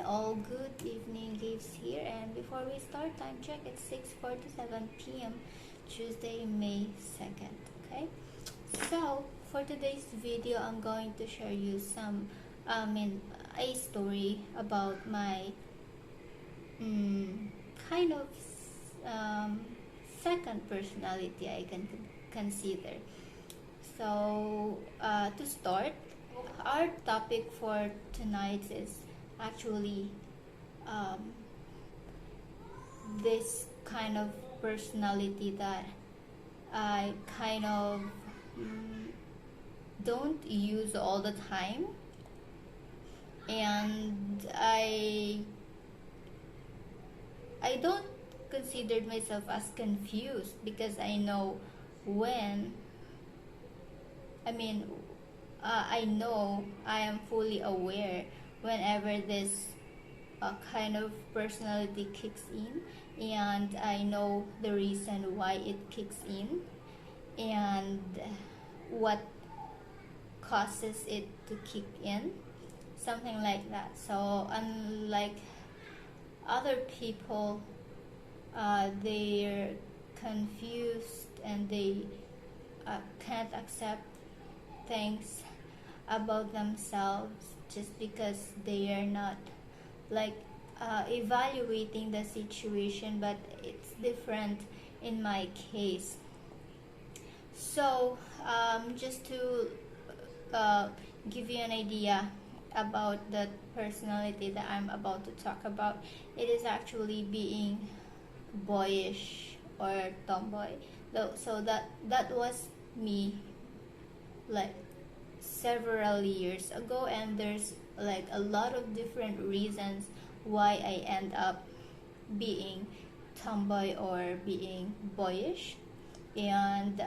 all, good evening. Gaves here, and before we start, time check, it's 6:47 p.m. Tuesday, May 2nd. Okay, so for today's video, I'm going to share you a story about my kind of second personality I can consider. So, to start, our topic for tonight is actually um, this kind of personality that I kind of mm, don't use all the time, and I don't consider myself as confused because I know when I mean I know I am fully aware whenever this kind of personality kicks in, and I know the reason why it kicks in and what causes it to kick in, something like that. So unlike other people, they're confused and they can't accept things about themselves just because they are not like evaluating the situation, but it's different in my case. So just to uh, give you an idea about the personality that I'm about to talk about, it is actually being boyish or tomboy. So that was me like several years ago, and there's like a lot of different reasons why I end up being tomboy or being boyish, and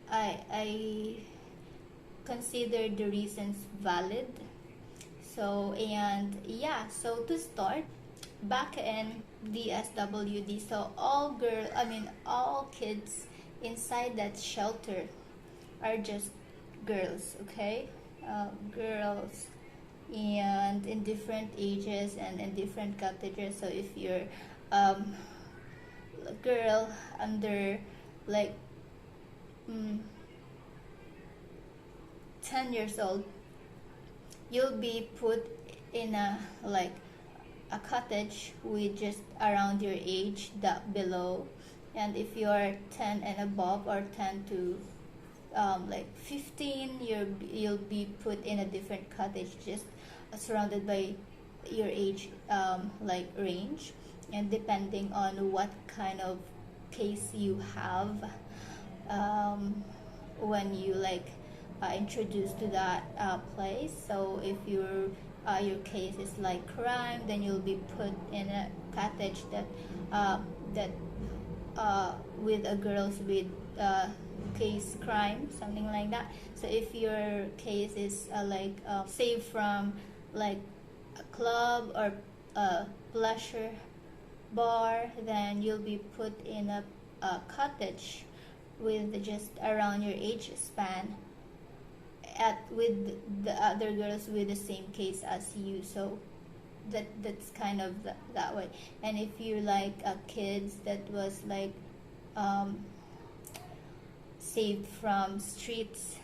I consider the reasons valid. So and yeah, so to start, back in DSWD, so all kids inside that shelter are just girls, okay? Girls, and in different ages and in different categories. So if you're um, a girl under like mm, 10 years old, you'll be put in a cottage with just around your age, that below. And if you're 10 and above, or 10 to 15, you'll be put in a different cottage, just surrounded by your age range, and depending on what kind of case you have when you introduced to that place. So if your case is like crime, then you'll be put in a cottage that with a girls with case crime, something like that. So if your case is saved from like a club or a pleasure bar, then you'll be put in a cottage with just around your age span, with the other girls with the same case as you. So that's kind of that way. And if you're like a kids that was saved from streets,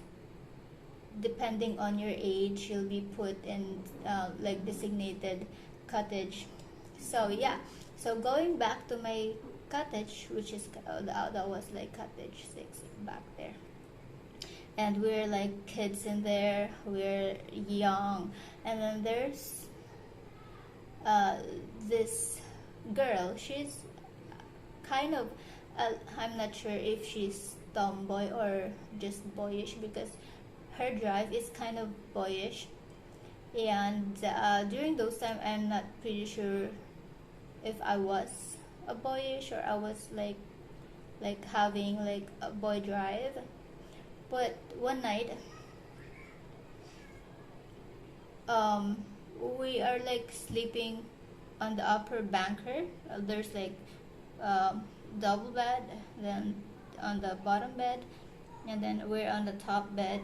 depending on your age, you'll be put in designated cottage. So yeah, so going back to my cottage, which is that was like cottage 6 back there, and we're like kids in there, we're young. And then there's this girl. She's kind of I'm not sure if she's tomboy or just boyish, because her drive is kind of boyish. And during those time, I'm not pretty sure if I was a boyish or I was like having like a boy drive. But one night, we are like sleeping on the upper banker. There's like double bed, then on the bottom bed, and then we're on the top bed.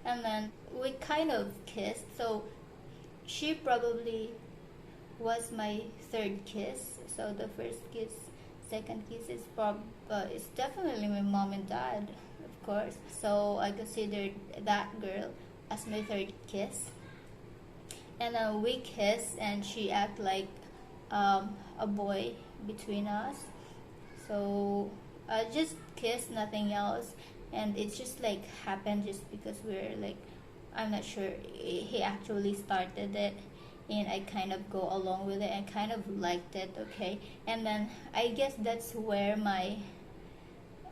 And then we kind of kissed. So she probably was my third kiss. So the first kiss, second kiss is definitely my mom and dad, of course. So I considered that girl as my third kiss. And we kiss, and she act like a boy between us. So I just kiss, nothing else, and it's just like happened just because we're like, I'm not sure, he actually started it, and I kind of go along with it. I kind of liked it, okay, and then I guess that's where my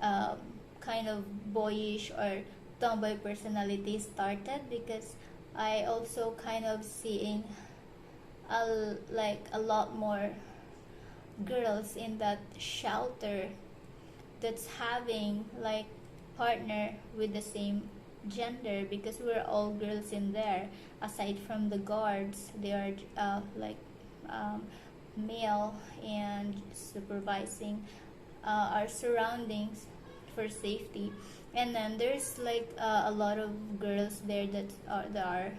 um, kind of boyish or tomboy personality started, because I also kind of seeing like a lot more girls in that shelter that's having like partner with the same gender, because we're all girls in there. Aside from the guards, they are like um, male and supervising our surroundings for safety. And then there's like a lot of girls there that are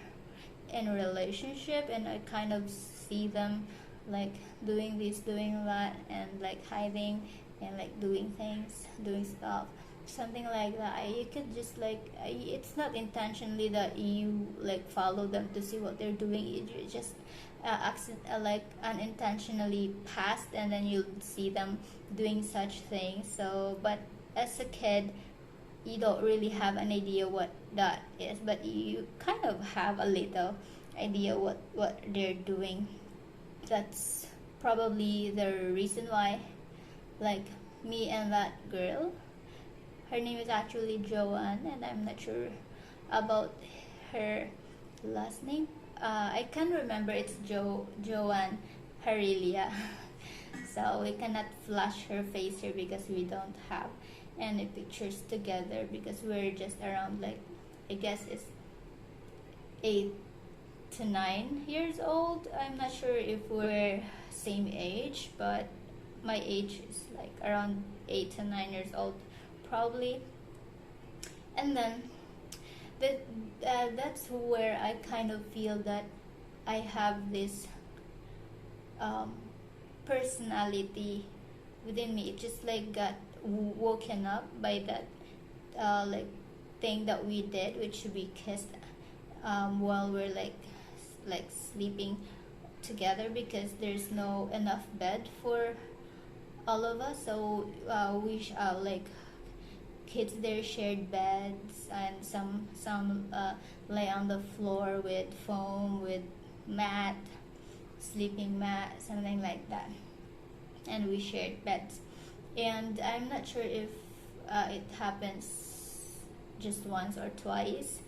in a relationship, and I kind of see them like doing this, doing that, and like hiding and like doing things, doing stuff, something like that. You could just like it's not intentionally that you like follow them to see what they're doing. You just like unintentionally passed, and then you see them doing such things. So, but as a kid, you don't really have an idea what that is, but you kind of have a little idea what they're doing. That's probably the reason why, like, me and that girl, her name is actually Joanne, and I'm not sure about her last name. I can remember it's Joanne Harilia. So we cannot flash her face here because we don't have any pictures together, because we're just around like, I guess it's 8 to 9 years old. I'm not sure if we're same age, but my age is like around 8 to 9 years old probably. And then that's where I kind of feel that I have this um, personality within me. It just like got woken up by that like thing that we did, which we kissed while we're like sleeping together, because there's no enough bed for all of us. So we like kids there shared beds, and some lay on the floor with foam, with mat, sleeping mat, something like that, and we shared beds. And I'm not sure if it happens just once or twice.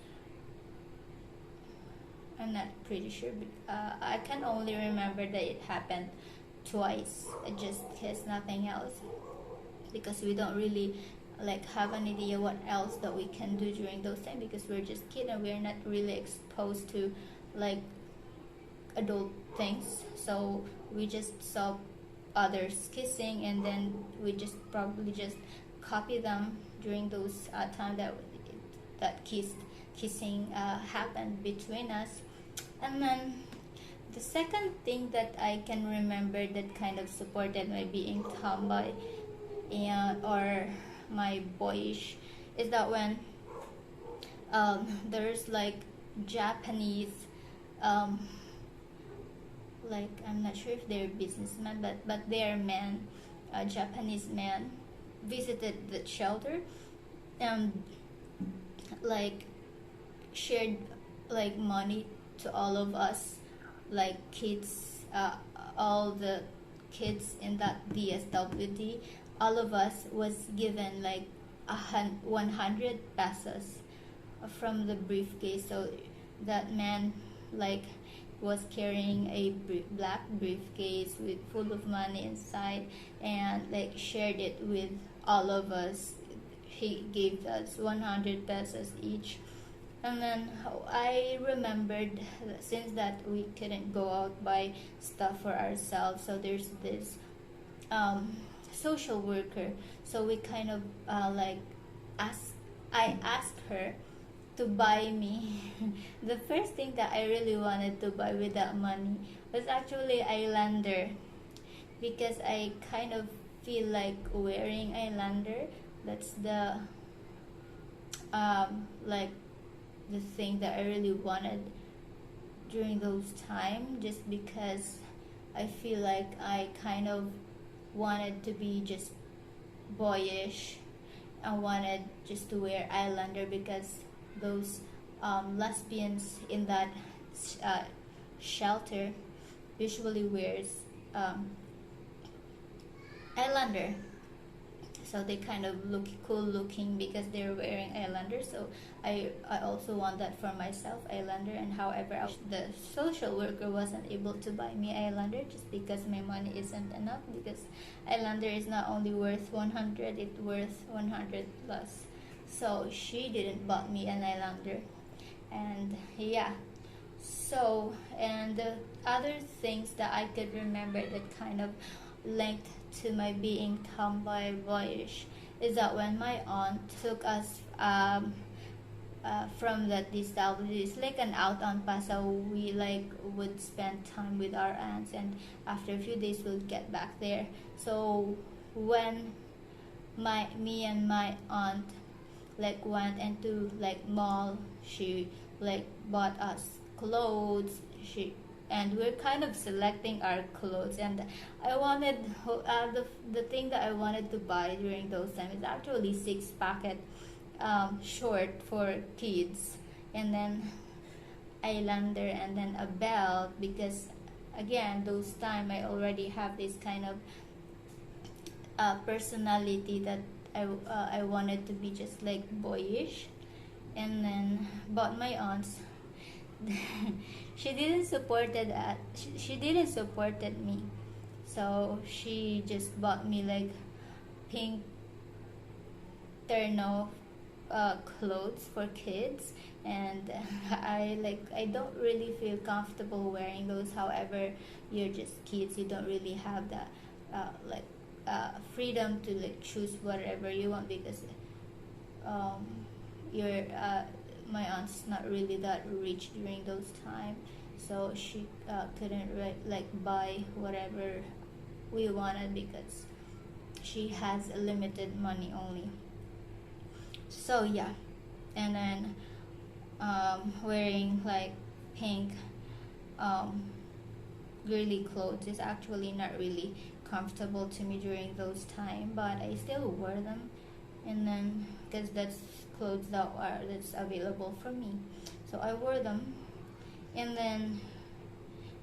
I'm not pretty sure, but I can only remember that it happened twice. I just kiss, nothing else, because we don't really like have an idea what else that we can do during those times, because we're just kids and we're not really exposed to like adult things. So we just saw others kissing, and then we just probably just copy them during those time that kissing happened between us. And then the second thing that I can remember that kind of supported my being tomboy and or my boyish is that when there's like Japanese like, I'm not sure if they're businessmen, but they're men, Japanese men, visited the shelter and like shared like money to all of us, like kids, all the kids in that DSWD. All of us was given like 100 pesos from the briefcase. So that man like was carrying a black briefcase with full of money inside, and like shared it with all of us. He gave us 100 pesos each. And then I remembered, since that we couldn't go out buy stuff for ourselves, so there's this social worker. So we kind of like I asked her to buy me. The first thing that I really wanted to buy with that money was actually eyeliner, because I kind of feel like wearing eyeliner. That's the like the thing that I really wanted during those time, just because I feel like I kind of wanted to be just boyish. I wanted just to wear eyeliner because those lesbians in that uh, shelter usually wears um, eyeliner, so they kind of look cool looking because they're wearing eyeliner. So I also want that for myself, eyeliner. And however, the social worker wasn't able to buy me eyeliner just because my money isn't enough, because eyeliner is not only worth 100, it's worth 100 plus. So she didn't bought me an eyeliner. And yeah, so, and the other things that I could remember that kind of linked to my being tomboy boyish is that when my aunt took us from that establishment, it's like an out on pass, so we like would spend time with our aunts, and after a few days we'll get back there. So when me and my aunt like went into like mall, she like bought us clothes. And we're kind of selecting our clothes, and I wanted the thing that I wanted to buy during those times is actually 6 packet short for kids, and then eyeliner, and then a belt, because again those time I already have this kind of personality that I wanted to be just like boyish. And then bought my aunts. She didn't supported she didn't supported me, so she just bought me like pink terno clothes for kids. And I don't really feel comfortable wearing those. However, you're just kids, you don't really have that freedom to like choose whatever you want, because um, you're my aunt's not really that rich during those time, so she couldn't like buy whatever we wanted because she has a limited money only. So yeah, and then wearing like pink um, girly clothes is actually not really comfortable to me during those time, but I still wore them. And then because that's clothes that's available for me, so I wore them. And then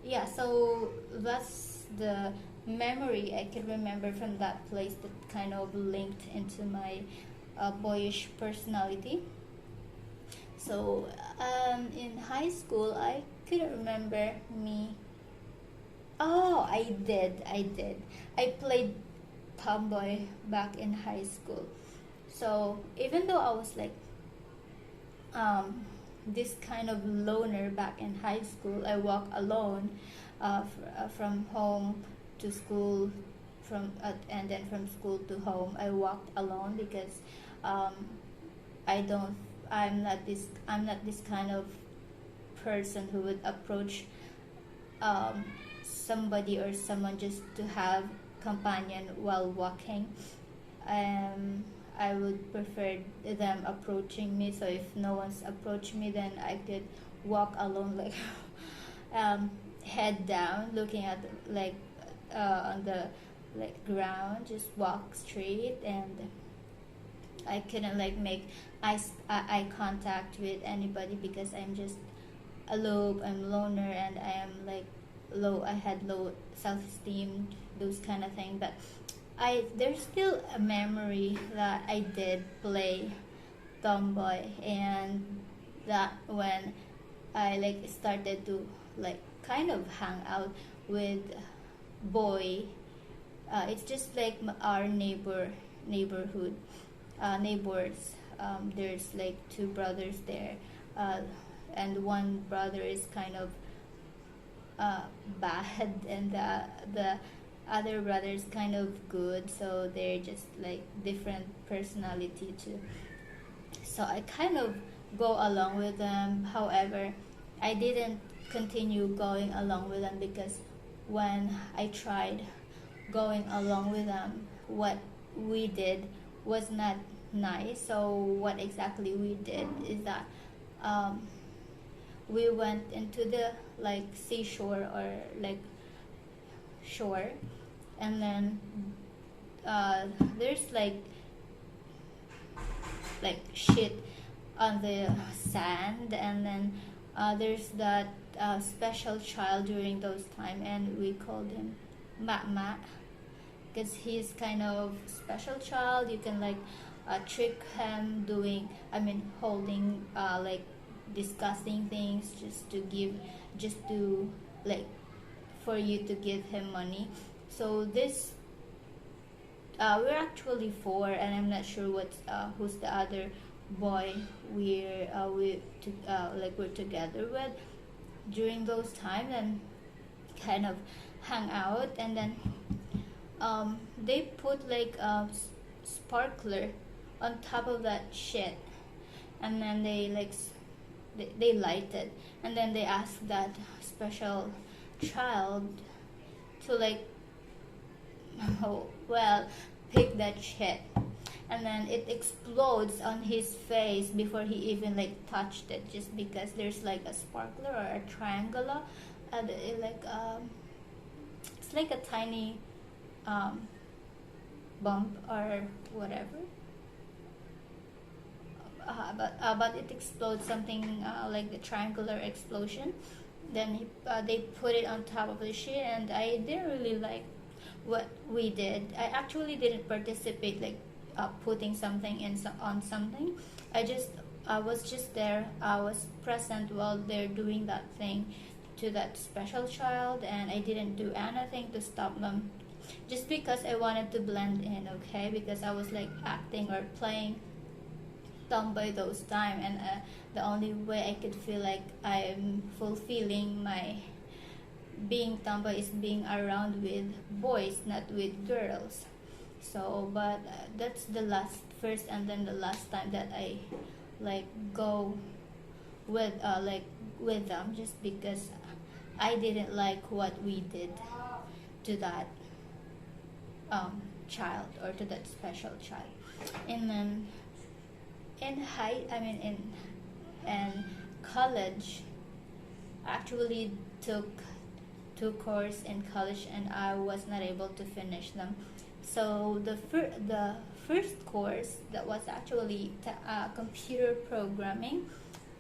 yeah, so that's the memory I can remember from that place that kind of linked into my boyish personality. So in high school I couldn't remember me. Oh, I did I played tomboy back in high school. So even though I was like this kind of loner back in high school, I walk alone from home to school, and then from school to home. I walked alone because um, I don't. I'm not this kind of person who would approach um, somebody or someone just to have companion while walking. Um, I would prefer them approaching me. So if no one's approached me, then I could walk alone, like head down, looking at like on the like ground, just walk straight, and I couldn't like make eye contact with anybody because I'm just alone. I'm loner, and I am like low. I had low self-esteem, those kind of thing. But there's still a memory that I did play tomboy, and that when I like started to like kind of hang out with boy. It's just like our neighborhood neighbors. There's like 2 brothers there, and one brother is kind of bad, and the other brother is kind of good. So they're just like different personality too. So I kind of go along with them. However, I didn't continue going along with them because when I tried going along with them, what we did was not nice. So what exactly we did is that um, we went into the like seashore or like shore, and then there's like shit on the sand, and then there's that special child during those time, and we called him Ma because he's kind of special child. You can like trick him doing, I mean, holding like disgusting things just to like for you to give him money. So this we're actually four, and I'm not sure who's the other boy we're together with during those times, and kind of hang out. And then they put like a sparkler on top of that shit, and then they light it, and then they ask that special child to like oh, well, pick that shit, and then it explodes on his face before he even like touched it, just because there's like a sparkler or a triangle, and it's like a tiny bump or whatever. But it explodes something like the triangular explosion. Then they put it on top of the shit, and I didn't really like what we did. I actually didn't participate like putting something on something. I was just there. I was present while they're doing that thing to that special child, and I didn't do anything to stop them, just because I wanted to blend in, okay? Because I was like acting or playing tomboy those time, and the only way I could feel like I'm fulfilling my being tomboy is being around with boys, not with girls. So but that's the first and then the last time that I like go with them, just because I didn't like what we did to that child, or to that special child. And then in high I mean in college, I actually took two courses in college, and I was not able to finish them. So the first course, that was actually computer programming,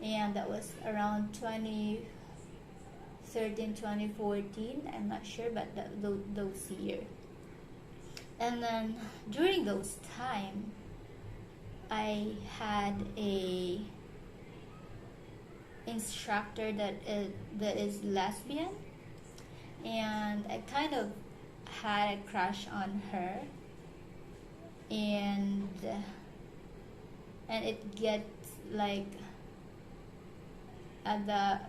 and that was around 2013 2014, I'm not sure, but those years. And then during those time, I had a instructor that is lesbian, and I kind of had a crush on her, and it gets like the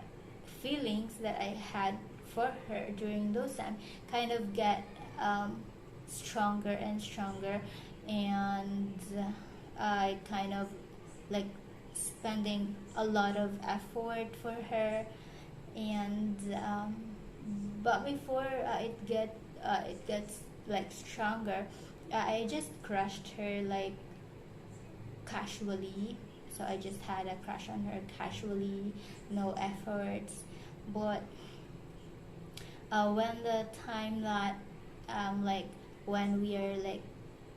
feelings that I had for her during those time kind of get stronger and stronger, and I kind of like spending a lot of effort for her, and but before it gets like stronger, I just crushed her like casually. So I just had a crush on her casually, no efforts. But when the time that like when we are like,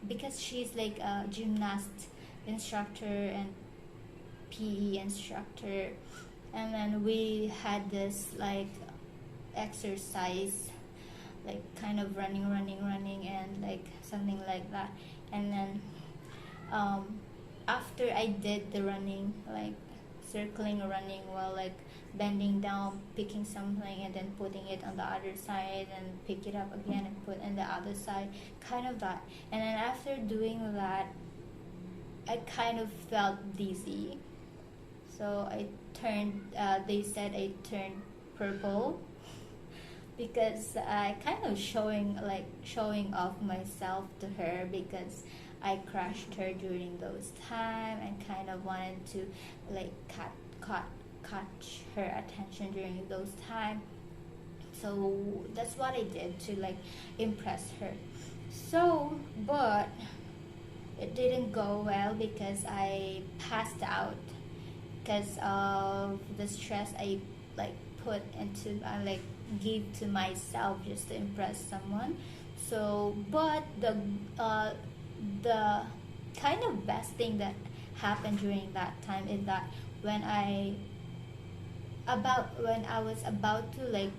because she's like a gymnast instructor and PE instructor, and then we had this like exercise, like kind of running, and like something like that. And then after I did the running, like circling running while like bending down, picking something, and then putting it on the other side, and pick it up again and put on the other side, kind of that. And then after doing that, I kind of felt dizzy. So I turned, they said I turned purple, because I kind of showing off myself to her, because I crushed her during those time and kind of wanted to like catch her attention during those time. So that's what I did to like impress her. So, but it didn't go well because I passed out because of the stress I like put into like give to myself just to impress someone. So, but the kind of best thing that happened during that time is that when when I was about to like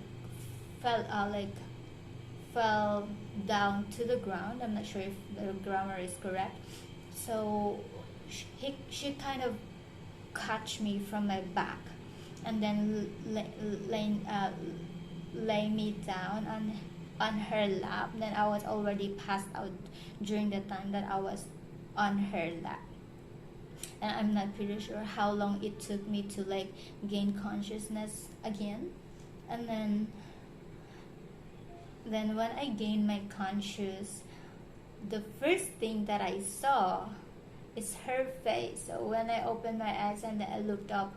fell down to the ground. I'm not sure if the grammar is correct. So she kind of catch me from my back and then lay me down on her lap. Then I was already passed out during the time that I was on her lap. And I'm not pretty sure how long it took me to like gain consciousness again. And then when I gained my conscious, the first thing that I saw is her face. So when I opened my eyes and then I looked up,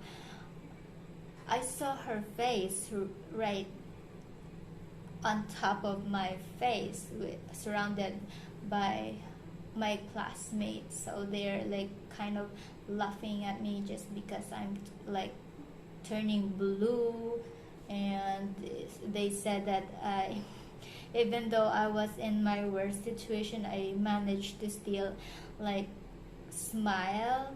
I saw her face right on top of my face, surrounded by my classmates. So they're like kind of laughing at me just because I'm like turning blue, and they said that even though I was in my worst situation, I managed to still like smile.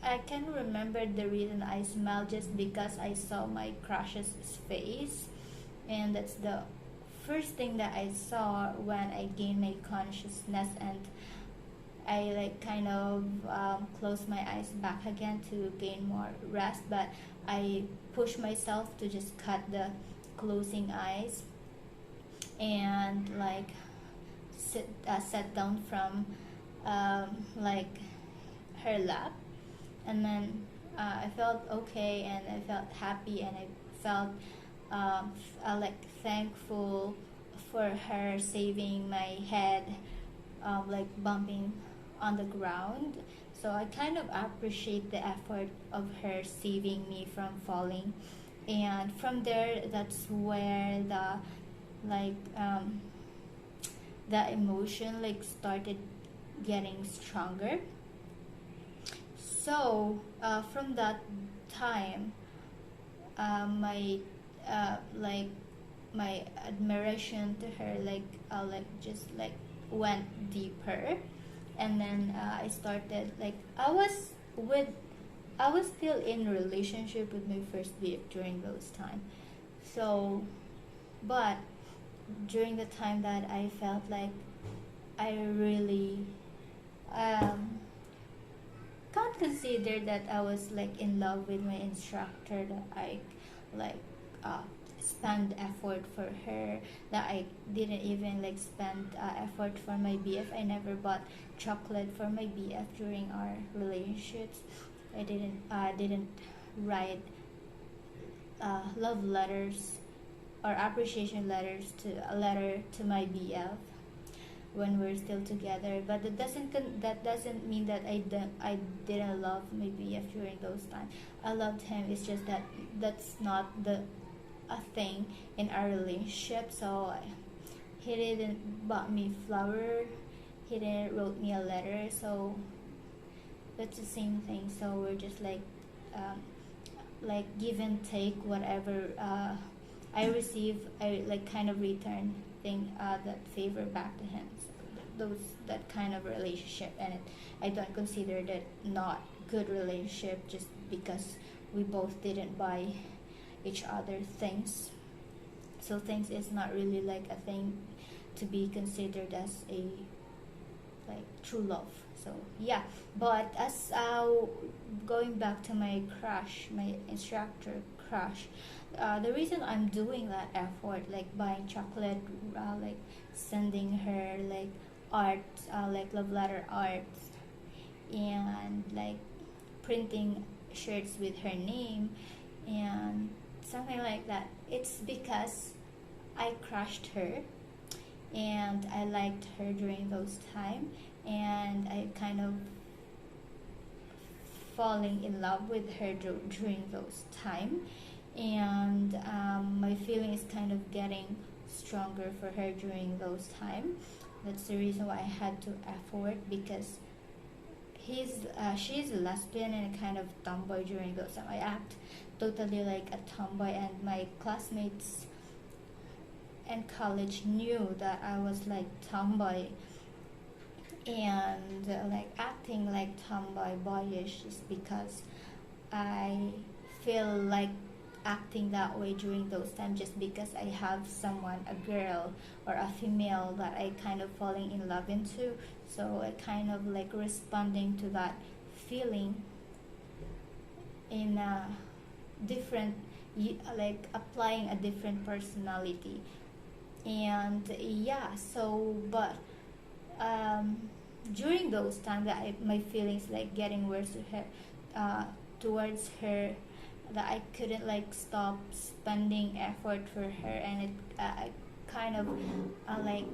I can remember the reason I smiled just because I saw my crush's face, and that's the first thing that I saw when I gained my consciousness. And I like kind of closed my eyes back again to gain more rest, but I pushed myself to just cut the closing eyes and like sat down from like her lap. And then I felt okay and I felt happy and I felt like thankful for her saving my head, like bumping on the ground. So I kind of appreciate the effort of her saving me from falling. And from there, that's where like the emotion like started getting stronger. So from that time, my like my admiration to her like just like went deeper. And then I started like I was still in relationship with my first BF during those time. So but during the time that I felt like I really can't consider that I was like in love with my instructor, that I like spend effort for her, that I didn't even like spend effort for my BF. I never bought chocolate for my BF during our relationships. I didn't write love letters or appreciation letters to a letter to my BF when we're still together. But that doesn't mean that I didn't love my BF during those times. I loved him. It's just that that's not a thing in our relationship. So he didn't bought me flower. He didn't wrote me a letter. So that's the same thing. So we're just like give and take. Whatever I receive, I like kind of return thing that favor back to him. So that kind of relationship, and I don't consider that not good relationship just because we both didn't buy each other things. So things is not really like a thing to be considered as a like true love. So yeah, but as going back to my crush, my instructor crush, the reason I'm doing that effort, like buying chocolate, like sending her like art, like love letter arts, and like printing shirts with her name and something like that, it's because I crushed her and I liked her during those time. and I kind of falling in love with her during those time, and my feeling is kind of getting stronger for her during those time. That's the reason why I had to effort, because she's a lesbian and a kind of tomboy during those time. I act totally like a tomboy, and my classmates in college knew that I was like tomboy, and like acting like tomboy boyish is because I feel like acting that way during those times, just because I have someone, a girl or a female, that I kind of falling in love into. So I kind of like responding to that feeling in a different, like applying a different personality. And yeah, so but um, during those times that my feelings like getting worse to her, towards her, that I couldn't like stop spending effort for her, and it I kind of like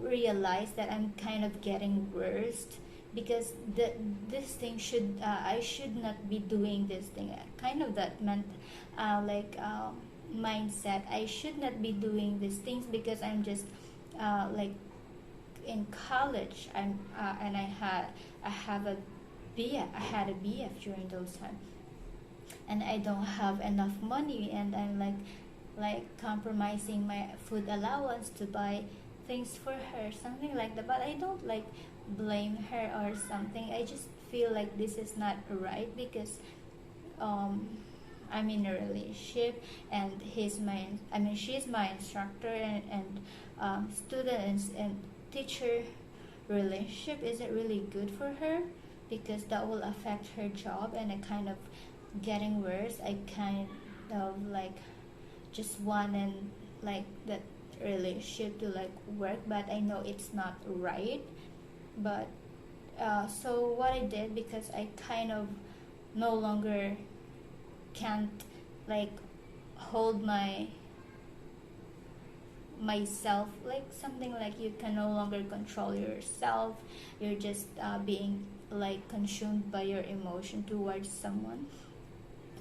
realized that I'm kind of getting worse, because this thing should I should not be doing this thing. Kind of that meant like mindset. I should not be doing these things because I'm just like in college. And I have a I had a BF during those times, and I don't have enough money, and I'm like compromising my food allowance to buy things for her, something like that. But I don't like blame her or something. I just feel like this is not right, because um I'm in a relationship, and she's my instructor, and students and teacher relationship isn't really good for her, because that will affect her job, and it kind of getting worse. I kind of like just wanted like that relationship to like work, but I know it's not right. But so what I did, because I kind of no longer can't like hold myself, like something like you can no longer control yourself. You're just being like consumed by your emotion towards someone.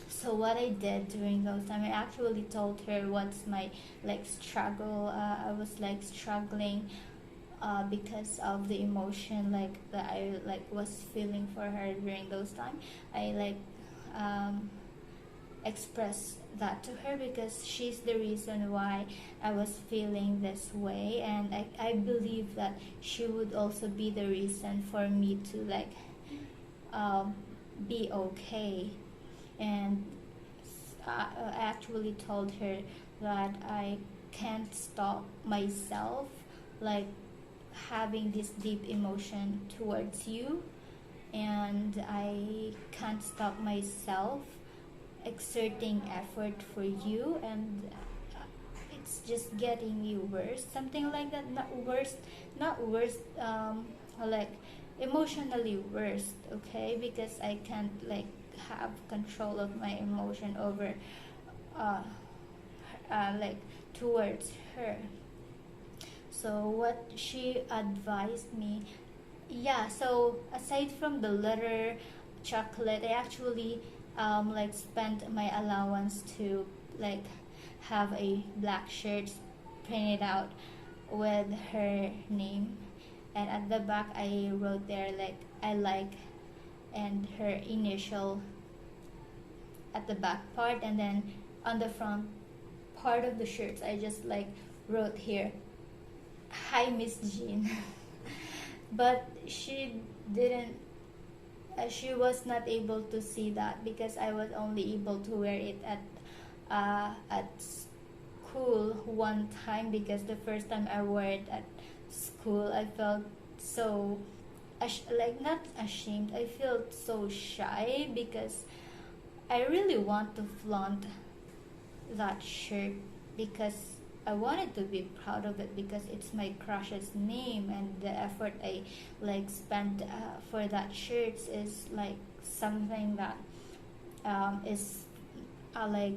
So what I did during those time, I actually told her what's my like struggle. I was like struggling because of the emotion like that I like was feeling for her during those time. I like express that to her, because she's the reason why I was feeling this way, and I believe that she would also be the reason for me to like um, be okay. And I actually told her that I can't stop myself like having this deep emotion towards you, and I can't stop myself exerting effort for you, and it's just getting you worse, something like that. Not worse, like emotionally worse, okay, because I can't like have control of my emotion over uh, like towards her. So what she advised me, yeah, so aside from the letter chocolate, I actually like spent my allowance to like have a black shirt printed out with her name, and at the back I wrote there like I like, and her initial at the back part, and then on the front part of the shirts I just like wrote here, hi Miss Jean. But didn't she was not able to see that, because I was only able to wear it at school one time, because the first time I wore it at school I felt so like not ashamed, I felt so shy, because I really want to flaunt that shirt, because I wanted to be proud of it, because it's my crush's name, and the effort I like spent for that shirt is like something that is like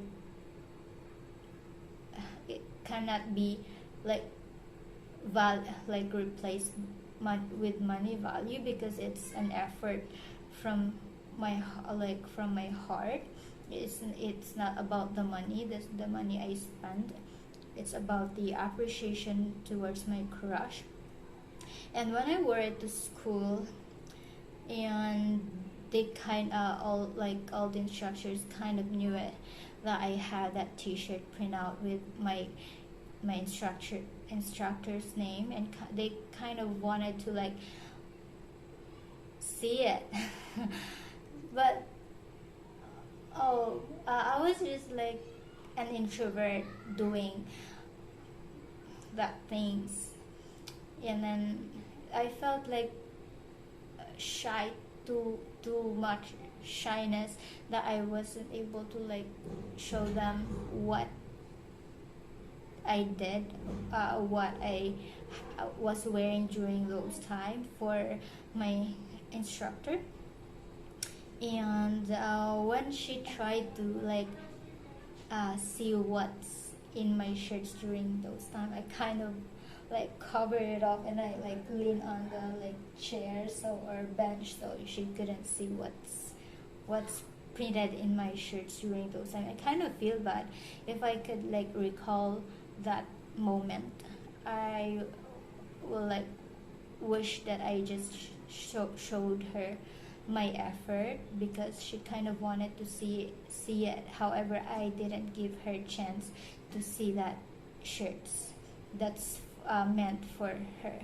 it cannot be like like replace with money value, because it's an effort from from my heart. It's not about the money, the money I spend. It's about the appreciation towards my crush. And when I wore it to school, and they all the instructors kind of knew it, that I had that T-shirt print out with my instructor's name, and they kind of wanted to like see it. But I was just like an introvert doing that things, and then I felt like shy, too much shyness, that I wasn't able to like show them what I did, what I was wearing during those time for my instructor. And when she tried to like see what's in my shirts during those time, I kind of like cover it up, and I like lean on the like chair, so or bench, so she couldn't see what's printed in my shirts during those time. I kind of feel bad. If I could like recall that moment, I will like wish that I just showed her my effort, because she kind of wanted to see it. However, I didn't give her a chance to see that shirts that's meant for her,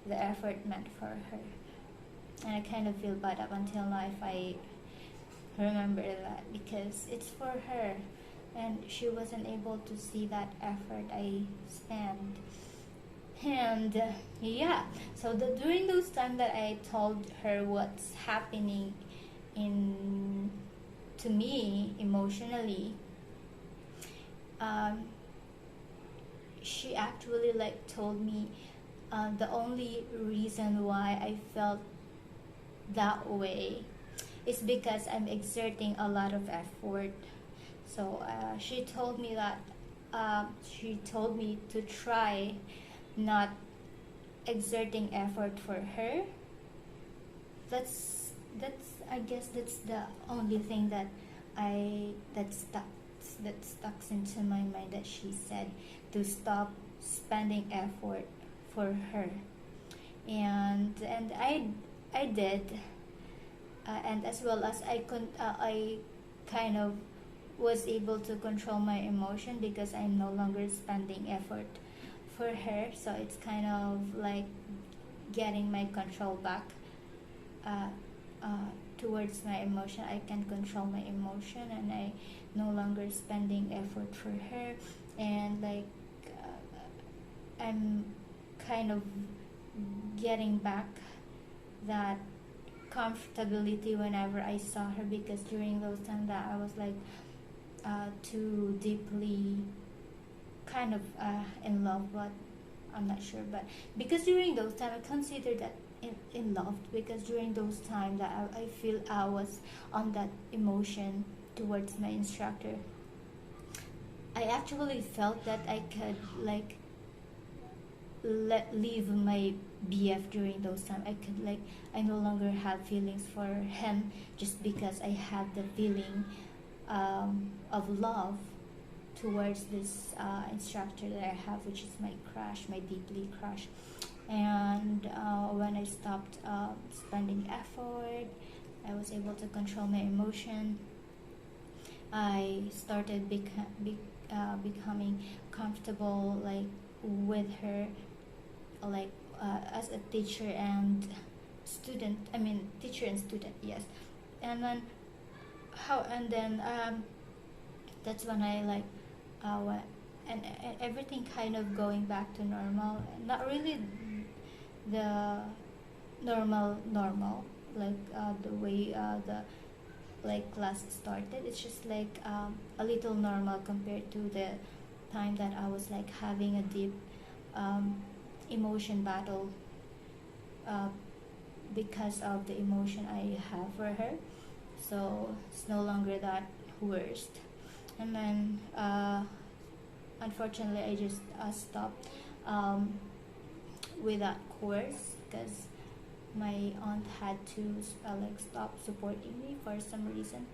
the effort meant for her. And I kind of feel bad up until now if I remember that, because it's for her, and she wasn't able to see that effort I spent. And yeah, so during those time that I told her what's happening in to me emotionally, um, she actually like told me the only reason why I felt that way is because I'm exerting a lot of effort. So she told me that she told me to try not exerting effort for her. That's I guess that's the only thing that I that stuck into my mind, that she said to stop spending effort for her. And I did, and as well as I kind of was able to control my emotion, because I'm no longer spending effort for her. So it's kind of like getting my control back uh, towards my emotion. I can control my emotion, and I no longer spending effort for her. And like I'm kind of getting back that comfortability whenever I saw her, because during those times that I was like too deeply kind of in love, but I'm not sure. But because during those times I consider that in love, because during those times that I feel I was on that emotion towards my instructor, I actually felt that I could like leave my BF during those times. I could like I no longer have feelings for him, just because I had the feeling of love towards this instructor that I have, which is my crush, my deeply crush. And when I stopped spending effort, I was able to control my emotion. I started becoming comfortable like with her, like as a teacher and student. I mean, teacher and student, yes. And then that's when I like went, and everything kind of going back to normal. Not really the normal, like the way the like class started. It's just like a little normal compared to the time that I was like having a deep emotion battle, uh, because of the emotion I have for her. So it's no longer that worst. And then unfortunately I just stopped with that course because my aunt had to like stop supporting me for some reason.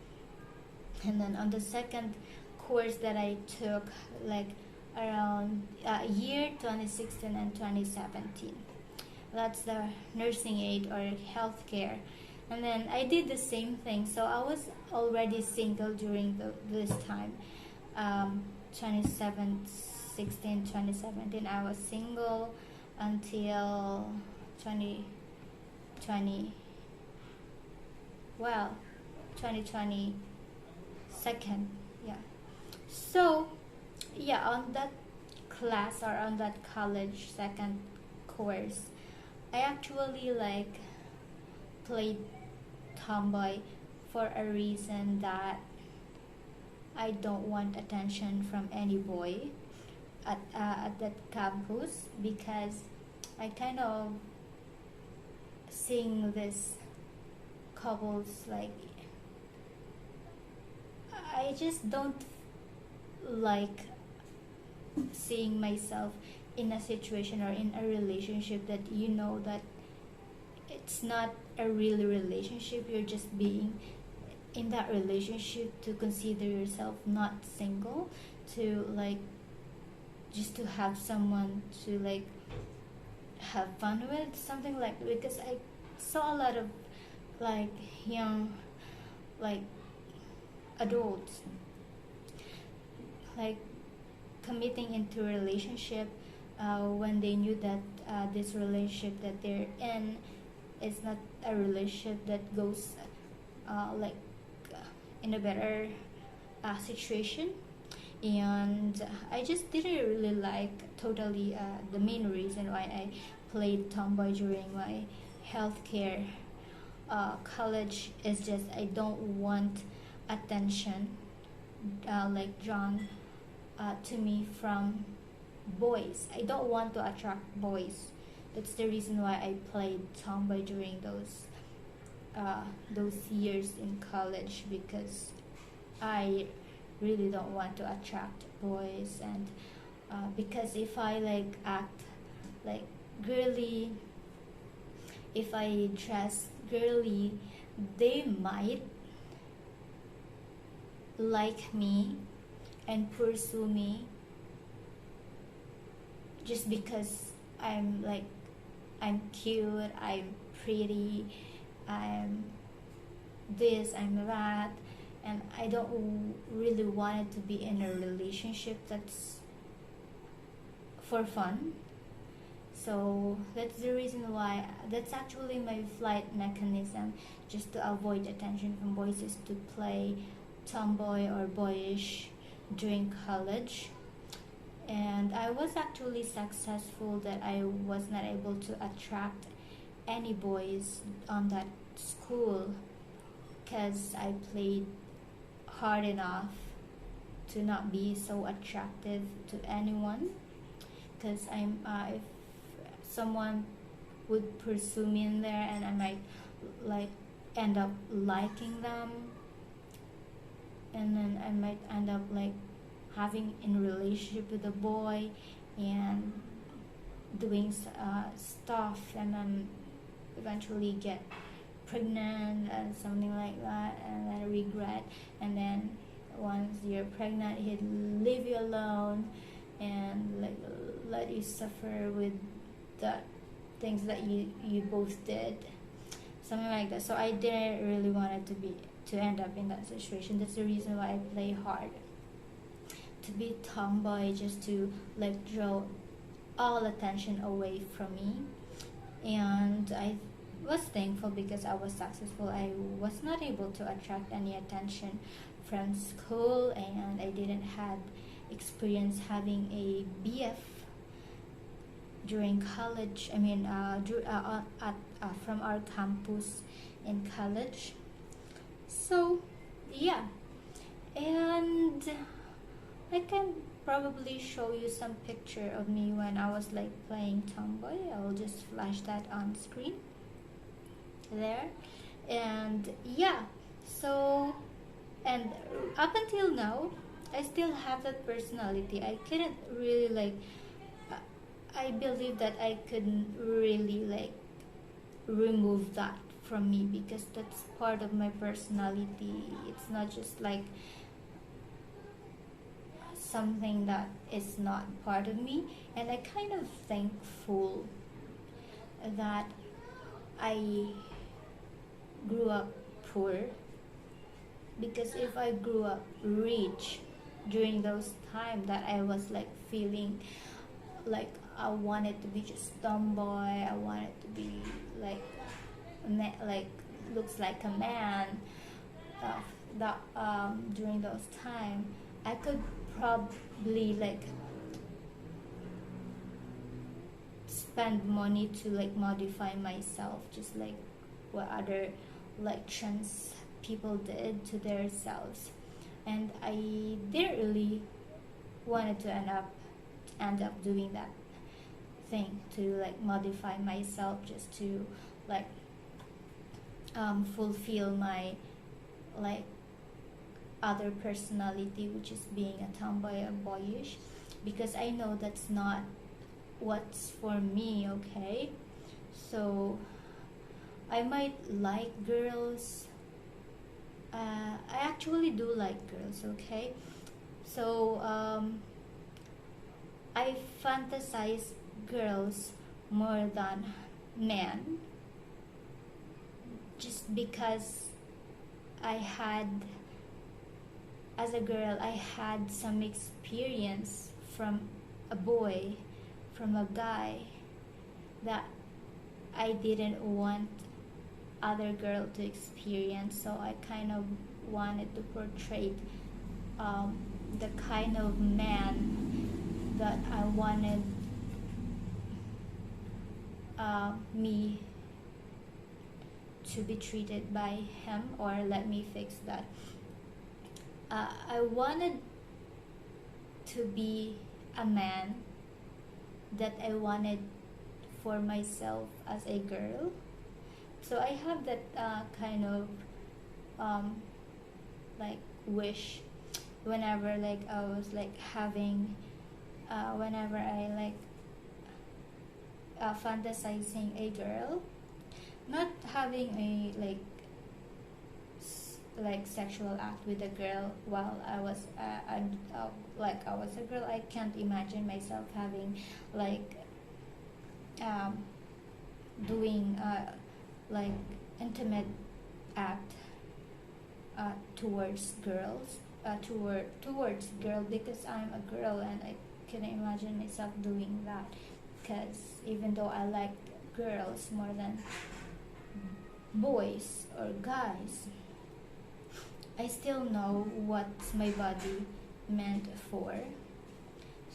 And then on the second course that I took, like around year 2016 and 2017, that's the nursing aid or healthcare. And then I did the same thing, so I was already single during this time. 2016, 2017, I was single until 2020, well, 2020 second, yeah. So yeah, on that class or on that college second course, I actually like played tomboy for a reason that I don't want attention from any boy at that campus, because I kind of seeing this couples, like I just don't like seeing myself in a situation or in a relationship that you know that it's not a real relationship. You're just being in that relationship to consider yourself not single, to like just to have someone to like have fun with, something like, because I saw a lot of like young like adults like committing into a relationship when they knew that this relationship that they're in is not a relationship that goes like in a better situation. And I just didn't really like totally the main reason why I played tomboy during my healthcare college is just I don't want attention like drawn to me from boys. I don't want to attract boys. That's the reason why I played tomboy during those years in college, because I really don't want to attract boys. And because if I like act like girly, if I dress girly, they might like me and pursue me just because I'm cute, I'm pretty, I'm this, I'm that, and I don't really want it to be in a relationship that's for fun. So that's the reason why, that's actually my flight mechanism, just to avoid attention from boys, is to play tomboy or boyish during college. And I was actually successful that I was not able to attract any boys on that school, because I played hard enough to not be so attractive to anyone. Because if someone would pursue me in there, and I might like end up liking them, and then I might end up like having in relationship with a boy and doing stuff, and then eventually get pregnant and something like that, and then regret. And then once you're pregnant, he'd leave you alone and like let you suffer with the things that you both did, something like that. So I didn't really want it to end up in that situation. That's the reason why I play hard to be tomboy, just to like draw all attention away from me. And I was thankful because I was successful. I was not able to attract any attention from school, and I didn't had experience having a BF during college. I mean, from our campus in college. So yeah, and I can probably show you some picture of me when I was like playing tomboy. I'll just flash that on screen there. And yeah, so, and up until now I still have that personality. I couldn't really like I believe that I couldn't really like remove that from me, because that's part of my personality. It's not just like something that is not part of me. And I kind of thankful that I grew up poor, because if I grew up rich during those time that I was like feeling like I wanted to be just tomboy, I wanted to be like like looks like a man, uh, that during those time I could probably like spend money to like modify myself, just like what other like trans people did to their selves. And I didn't really wanted to end up doing that thing, to like modify myself just to like fulfill my like other personality, which is being a tomboy or boyish, because I know that's not what's for me. Okay, so I might like girls. I actually do like girls. Okay, so I fantasize girls more than men, just because I had, as a girl, I had some experience from a boy, from a guy, that I didn't want other girl to experience. So I kind of wanted to portray the kind of man that I wanted me to be treated by him, or let me fix that. I wanted to be a man that I wanted for myself as a girl. So I have that kind of like wish whenever like I was like having whenever I like fantasizing a girl, not having a like sexual act with a girl while I was like I was a girl. I can't imagine myself having like doing like intimate act towards girls, towards girl, because I'm a girl and I can imagine myself doing that. Because even though I like girls more than boys or guys, I still know what my body meant for.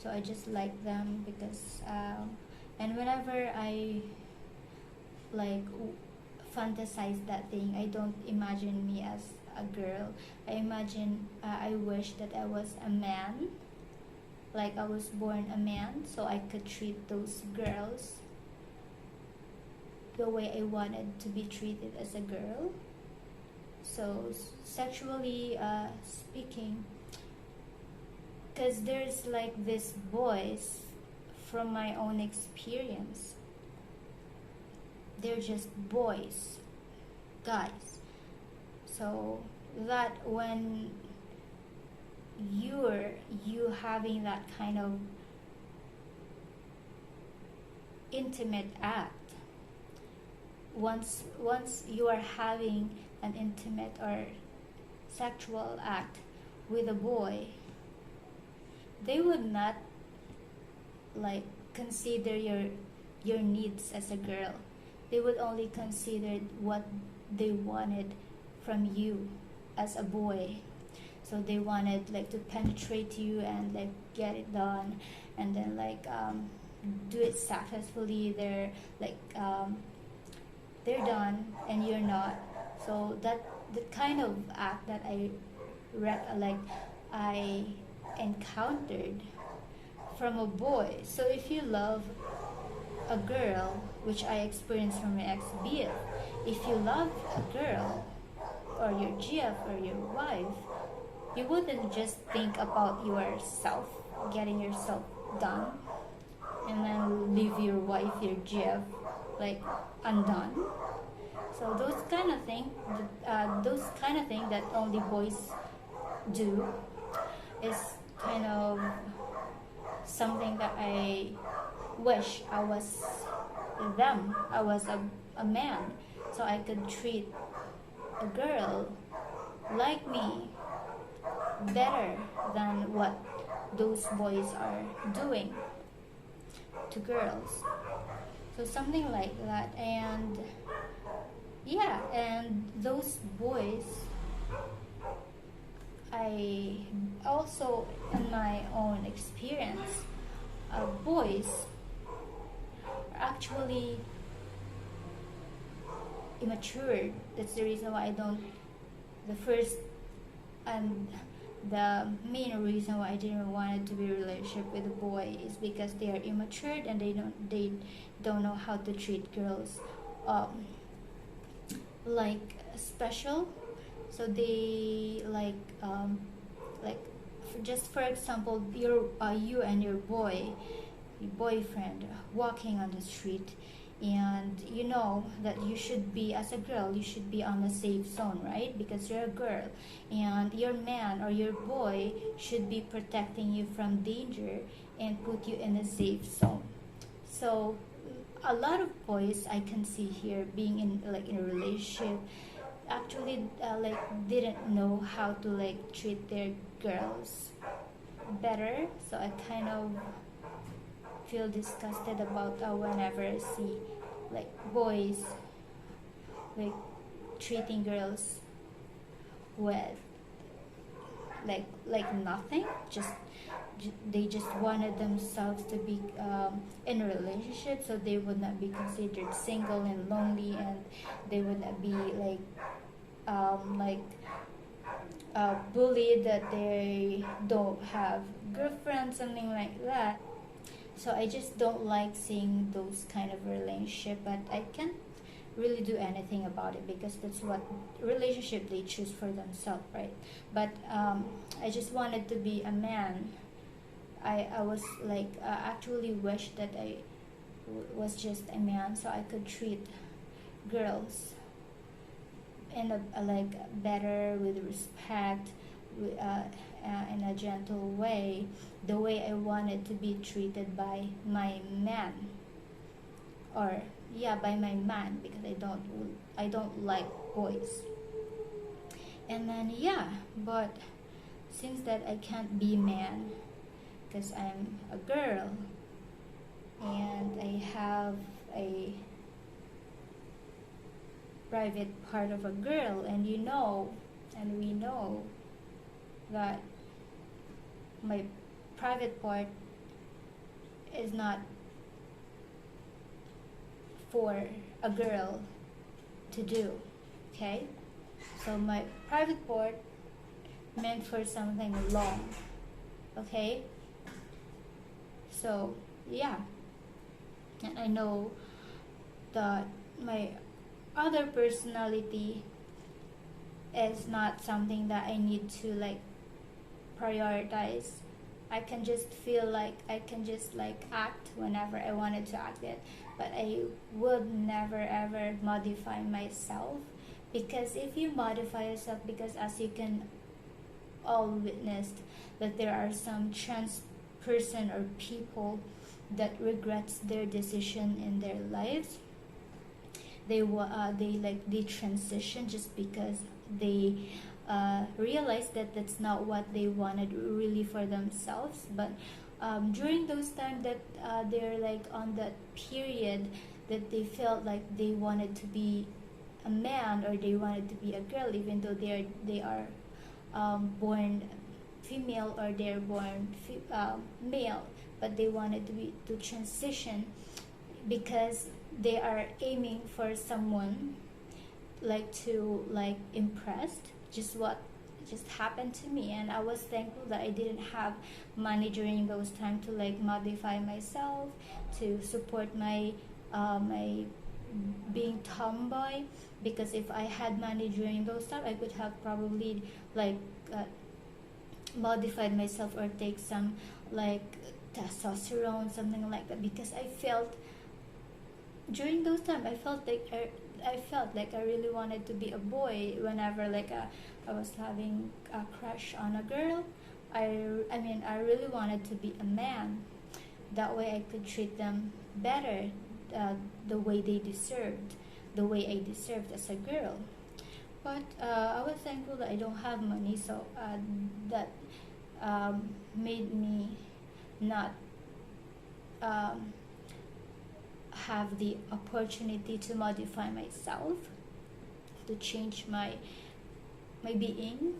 So I just like them because and whenever I like fantasize that thing, I don't imagine me as a girl. I imagine I wish that I was a man, like I was born a man, so I could treat those girls the way I wanted to be treated as a girl. So sexually speaking, because there's like these boys, from my own experience, they're just boys, guys. So that when you having that kind of intimate act, once you are having an intimate or sexual act with a boy, they would not like consider your needs as a girl. They would only consider what they wanted from you as a boy. So they wanted like to penetrate you and like get it done, and then like do it successfully. They're like they're done and you're not. So that the kind of act that I encountered from a boy. So if you love a girl, which I experienced from my ex-BF, if you love a girl or your GF or your wife, you wouldn't just think about yourself, getting yourself done. and then leave your wife, your Jeff, like undone. So those kind of thing that only boys do is kind of something that I wish I was them. I was a man, so I could treat a girl like me better than what those boys are doing to girls. So something like that. And yeah, and those boys, I also, in my own experience, boys are actually immature. That's the reason why I don't, the first and the main reason why I didn't want to be in a relationship with a boy is because they are immature and they don't know how to treat girls like special. So they like just for example, you and your boyfriend walking on the street, and you know that you should be, as a girl, you should be on a safe zone, right? Because you're a girl, and your man or your boy should be protecting you from danger and put you in a safe zone. So a lot of boys I can see here being in a relationship actually didn't know how to treat their girls better. So I kind of feel disgusted about whenever I see boys treating girls with nothing. They just wanted themselves to be in a relationship, so they would not be considered single and lonely, and they would not be bullied that they don't have girlfriends, something like that. So I just don't like seeing those kind of relationship, but I can't really do anything about it because that's what relationship they choose for themselves, right? But I just wanted to be a man. I was actually wish that I was just a man, so I could treat girls in a better, with respect, in a gentle way, the way I wanted to be treated by my man, or yeah, by my man, because I don't like boys. And then yeah, but since that I can't be man because I'm a girl and I have a private part of a girl, and we know that my private part is not for a girl to do, okay? So my private part meant for something long, okay? So yeah, and I know that my other personality is not something that I need to prioritize. I can just feel like I can just act whenever I wanted to act it, but I would never ever modify myself, because if you modify yourself, because as you can all witness that there are some trans person or people that regrets their decision in their lives. They transition just because they realize that that's not what they wanted really for themselves. But during those times that they're on that period that they felt like they wanted to be a man or they wanted to be a girl, even though they are born female or they're born male, but they wanted to transition because they are aiming for someone to impress. Just what just happened to me, and I was thankful that I didn't have money during those times to modify myself to support my my being tomboy, because if I had money during those times, I could have probably modified myself or take some testosterone, something like that, because I felt during those time I felt like I really wanted to be a boy whenever like I was having a crush on a girl. I mean I really wanted to be a man. That way I could treat them better, the way they deserved, the way I deserved as a girl. But I was thankful that I don't have money, so that made me not um, have the opportunity to modify myself, to change my being,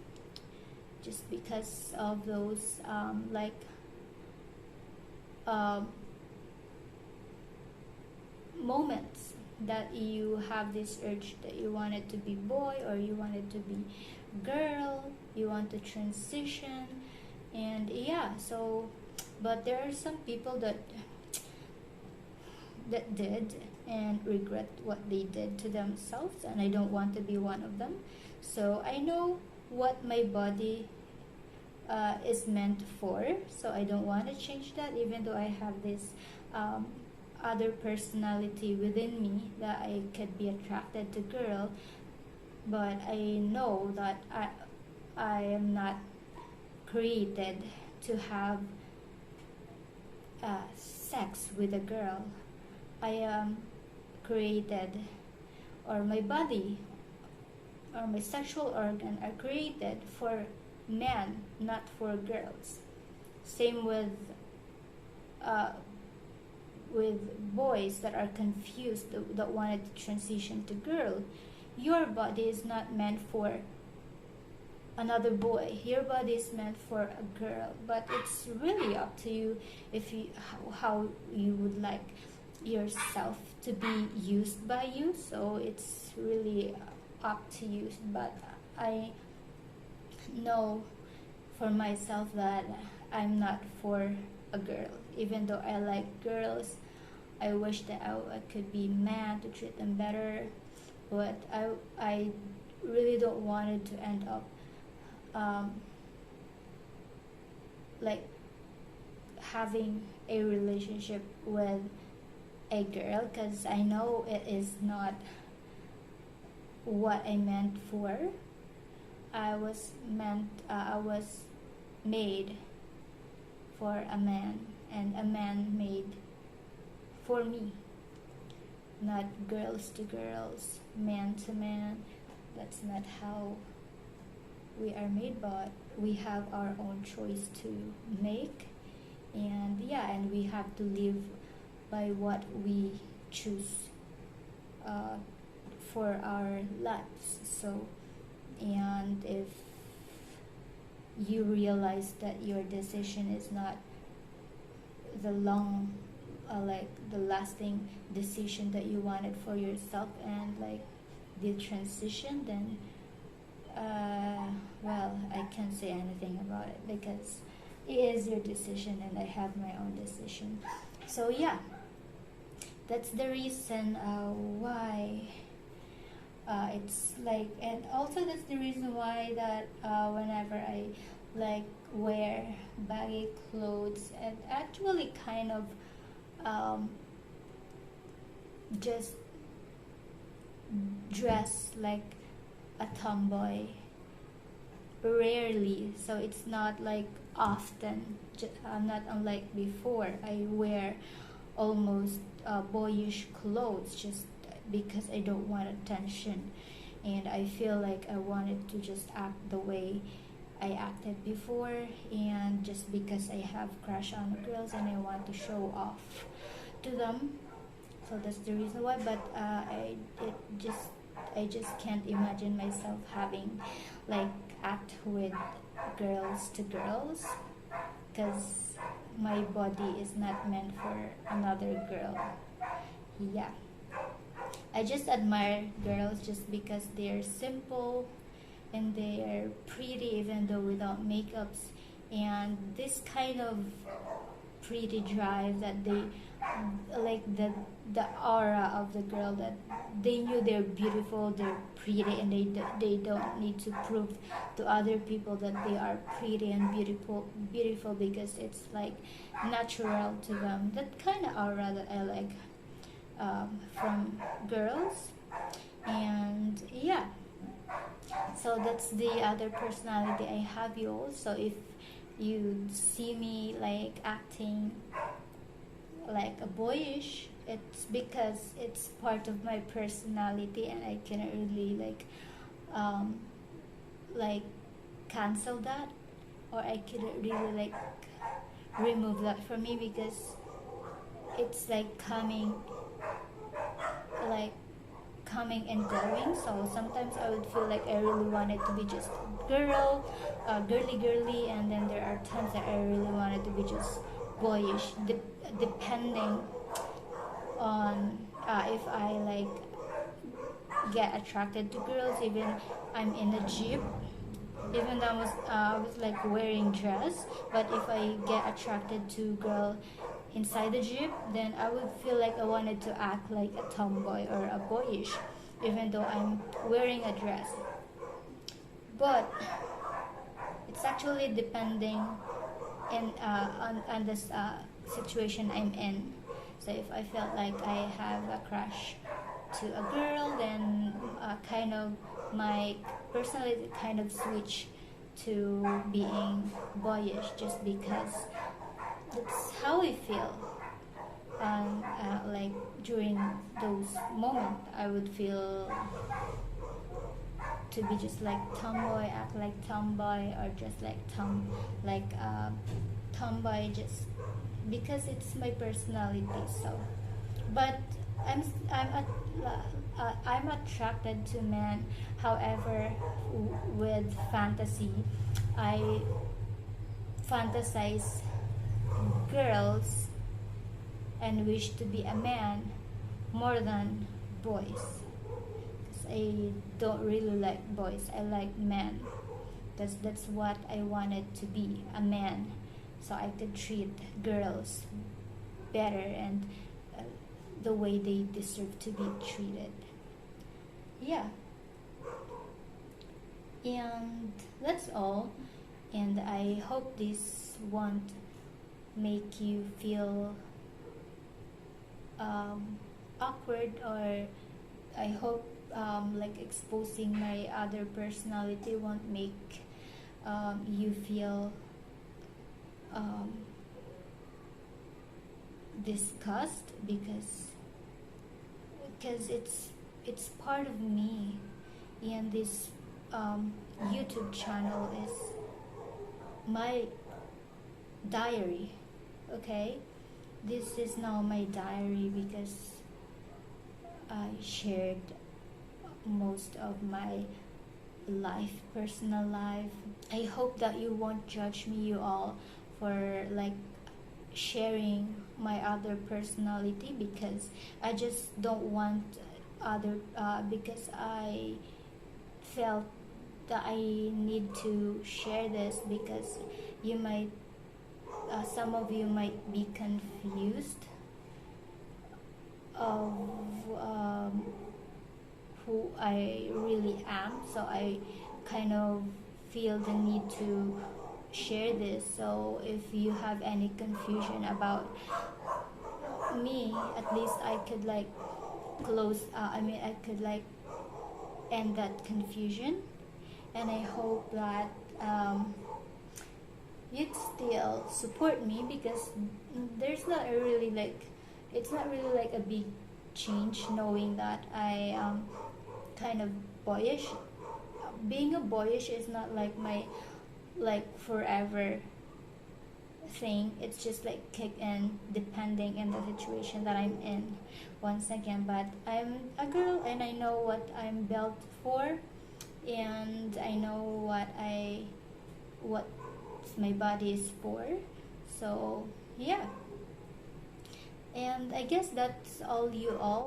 just because of those um, moments that you have this urge that you wanted to be boy or you wanted to be girl, you want to transition. And yeah, so but there are some people that did and regret what they did to themselves, and I don't want to be one of them. So I know what my body is meant for, so I don't want to change that, even though I have this other personality within me that I could be attracted to girl. But I know that I am not created to have sex with a girl. I am created, or my body or my sexual organ are created for men, not for girls. Same with boys that are confused, that wanted to transition to girl. Your body is not meant for another boy. Your body is meant for a girl. But it's really up to you if you how you would like yourself to be used by you. So it's really up to you. But I know for myself that I'm not for a girl. Even though I like girls, I wish that I could be man to treat them better. But I really don't want it to end up like having a relationship with a girl, because I know it is not what I meant for. I was made for a man, and a man made for me, not girls to girls, man to man. That's not how we are made, but we have our own choice to make. And yeah, and we have to live by what we choose for our lives. So, and if you realize that your decision is not the long like the lasting decision that you wanted for yourself, and like the transition, then well, I can't say anything about it, because it is your decision and I have my own decision. So yeah, that's the reason why it's like, and also that's the reason why that whenever I like wear baggy clothes and actually kind of just dress like a tomboy rarely, so it's not like often. Not unlike before, I wear almost boyish clothes just because I don't want attention, and I feel like I wanted to just act the way I acted before, and just because I have crush on girls and I want to show off to them. So that's the reason why. But I just can't imagine myself having like act with girls to girls, because my body is not meant for another girl. Yeah, I just admire girls just because they're simple and they're pretty, even though without makeups, and this kind of pretty drive that they like the aura of the girl, that they knew they're beautiful, they're pretty, and they don't need to prove to other people that they are pretty and beautiful, because it's like natural to them. That kind of aura that I like from girls. And yeah, so that's the other personality I have, you. So if you see me like acting like a boyish, it's because it's part of my personality, and I cannot really um like cancel that, or I cannot really like remove that from me, because it's like coming and going. So sometimes I would feel like I really wanted to be just girly, and then there are times that I really wanted to be just boyish, depending on if I like get attracted to girls. Even I'm in a jeep, even though I was like wearing dress, but if I get attracted to girl inside the jeep, then I would feel like I wanted to act like a tomboy or a boyish, even though I'm wearing a dress. But it's actually depending on this situation I'm in. So if I felt like I have a crush to a girl, then kind of my personality kind of switch to being boyish, just because that's how I feel. Like during those moments, I would feel to be just like tomboy, act like tomboy, or just like tomboy, just because it's my personality. So, but I'm I'm attracted to men. However, with fantasy, I fantasize girls and wish to be a man more than boys. 'Cause I don't really like boys. I like men. That's what I wanted to be, a man, so I could treat girls better, and uh, the way they deserve to be treated. Yeah, and that's all. And I hope this won't make you feel awkward, or I hope like exposing my other personality won't make you feel um, disgust, because it's part of me, and this YouTube channel is my diary. Okay, this is now my diary, because I shared most of my personal life. I hope that you won't judge me, you all, for like sharing my other personality, because I just don't want other because I felt that I need to share this, because you might some of you might be confused of who I really am. So I kind of feel the need to share this. So if you have any confusion about me, at least I could like I could like end that confusion. And I hope that you'd still support me, because there's not a really like it's not really like a big change knowing that I am kind of boyish. Being a boyish is not like my like forever thing. It's just like kick in depending in the situation that I'm in, once again. But I'm a girl, and I know what I'm built for, and I know what my body is for. So yeah, and I guess that's all, you all.